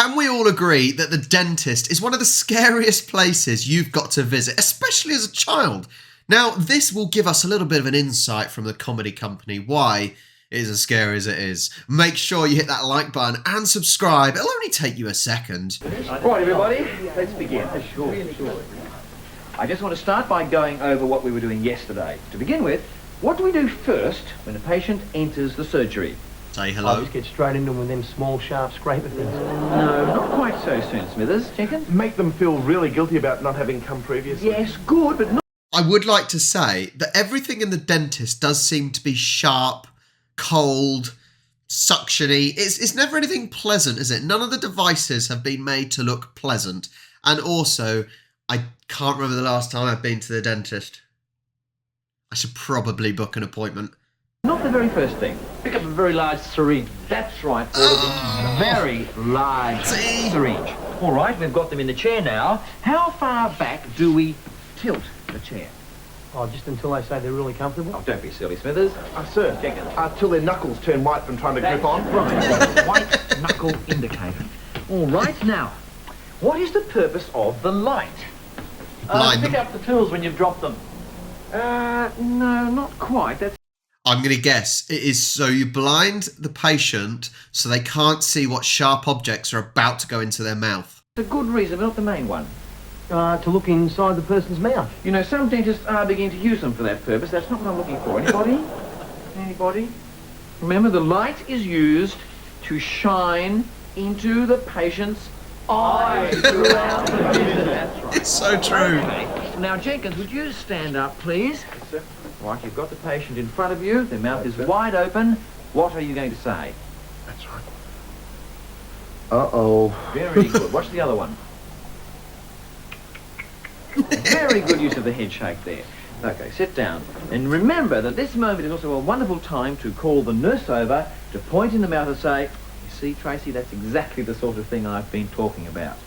Can we all agree that the dentist is one of the scariest places you've got to visit, especially as a child? Now, this will give us a little bit of an insight from the comedy company why it is as scary as it is. Make sure you hit that like button and subscribe. It'll only take you a second. Right, everybody, let's begin. Sure. I just want to start by going over what we were doing yesterday. To begin with, what do we do first when a patient enters the surgery? Say hello. I'll just get straight into them with them small, sharp scraper things. No, not quite so soon, Smithers. Jenkins? Make them feel really guilty about not having come previously. Yes, good, but not... I would like to say that everything in the dentist does seem to be sharp, cold, suctiony. It's never anything pleasant, is it? None of the devices have been made to look pleasant. And also, I can't remember the last time I've been to the dentist. I should probably book an appointment. Not the very first thing. Pick up a very large syringe. That's right, a very large syringe. All right, we've got them in the chair now. How far back do we tilt the chair? Oh, just until they say they're really comfortable? Oh, don't be silly, Smithers. Sir, Jenkins. till their knuckles turn white from trying to grip on. Right, white knuckle indicator. All right, now, what is the purpose of the light? Blind pick them. up the tools when you've dropped them. No, not quite. That's I'm going to guess it is so you blind the patient so they can't see what sharp objects are about to go into their mouth. a good reason, but not the main one. To look inside the person's mouth. You know, some dentists are beginning to use them for that purpose. That's not what I'm looking for. Anybody? Anybody? Remember, the light is used to shine into the patient's eyes throughout the visit. That's right. It's so true. Okay. Now, Jenkins, would you stand up, please? Yes, sir. Right, you've got the patient in front of you. Their mouth is wide open. What are you going to say? That's right. Uh-oh. Very good. Watch the other one. Very good use of the head shake there. Okay, sit down. And remember that this moment is also a wonderful time to call the nurse over, to point in the mouth and say, you see, Tracy, that's exactly the sort of thing I've been talking about.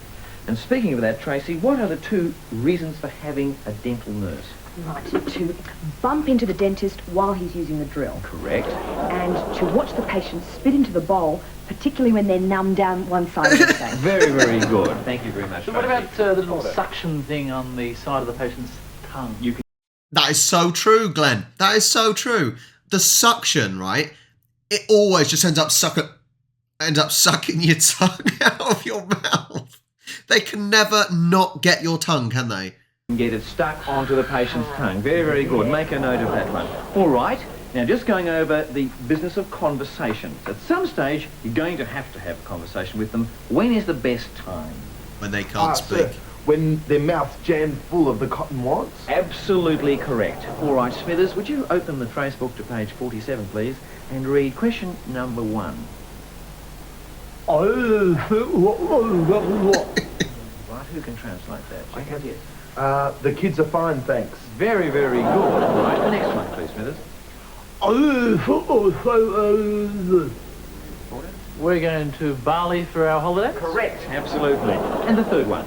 And speaking of that, Tracy, what are the two reasons for having a dental nurse? Right, to bump into the dentist while he's using the drill. Correct. And to watch the patient spit into the bowl, particularly when they're numb down one side of the face. Very, very good. Thank you very much, So what Tracy. about the little suction thing on the side of the patient's tongue? You can... That is so true, Glenn. That is so true. The suction, right? It always just ends up sucking your tongue out of your mouth. They can never not get your tongue, can they? get it stuck onto the patient's tongue. Very, very good. Make a note of that one. All right. Now, just going over the business of conversations. At some stage, you're going to have a conversation with them. When is the best time? When they can't speak. Sir, when their mouth's jammed full of the cotton wads? Absolutely correct. All right, Smithers, would you open the trace book to page 47, please, and read question number 1. Oh, Right, who can translate that? I can. The kids are fine, thanks. Very, very good. All right, the next one, please, Smithers. we're going to Bali for our holiday? Correct. Absolutely. And the third one.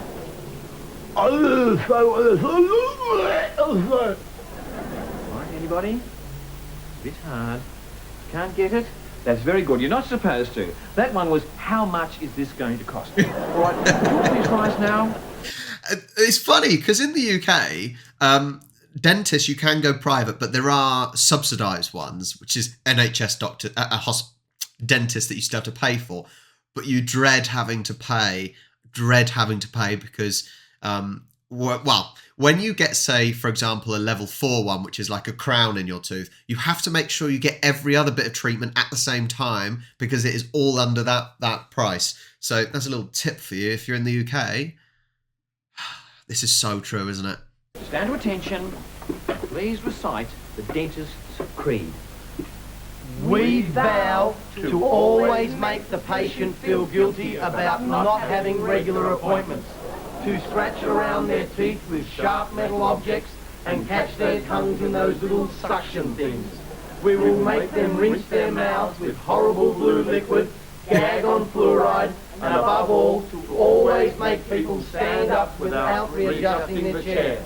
Right, anybody? Bit hard. Can't get it? That's very good. You're not supposed to. That one was, how much is this going to cost me? All right, please rise now. It's funny because in the UK, dentists, you can go private, but there are subsidised ones, which is NHS doctor, dentist that you still have to pay for. But you dread having to pay because, when you get, say, for example, a level 4 one, which is like a crown in your tooth, you have to make sure you get every other bit of treatment at the same time because it is all under that price. So that's a little tip for you if you're in the UK. This is so true, isn't it? Stand to attention. Please recite the dentist's creed. We vow to always make the patient feel guilty about not having regular appointments, to scratch around their teeth with sharp metal objects and catch their tongues in those little suction things. We will make them rinse their mouths with horrible blue liquid, gag on fluoride, and above all, to always make people stand up without readjusting their chair.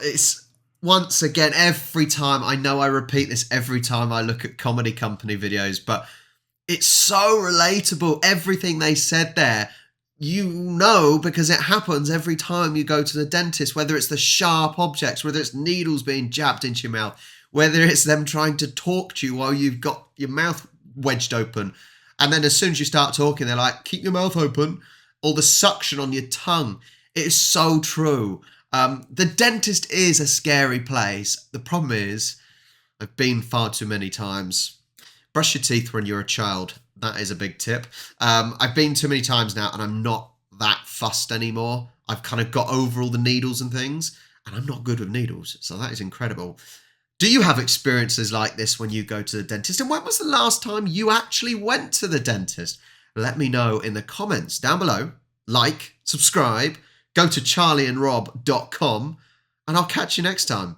It's once again, every time, I know I repeat this every time I look at comedy company videos, but it's so relatable. Everything they said there, you know, because it happens every time you go to the dentist, whether it's the sharp objects, whether it's needles being jabbed into your mouth, whether it's them trying to talk to you while you've got your mouth wedged open. And then as soon as you start talking, they're like, keep your mouth open, or the suction on your tongue. It is so true. The dentist is a scary place. The problem is, I've been far too many times. Brush your teeth when you're a child. That is a big tip. I've been too many times now, and I'm not that fussed anymore. I've kind of got over all the needles and things, and I'm not good with needles, so that is incredible. Do you have experiences like this when you go to the dentist? And when was the last time you actually went to the dentist? Let me know in the comments down below. Like, subscribe, go to charlieandrob.com, and I'll catch you next time.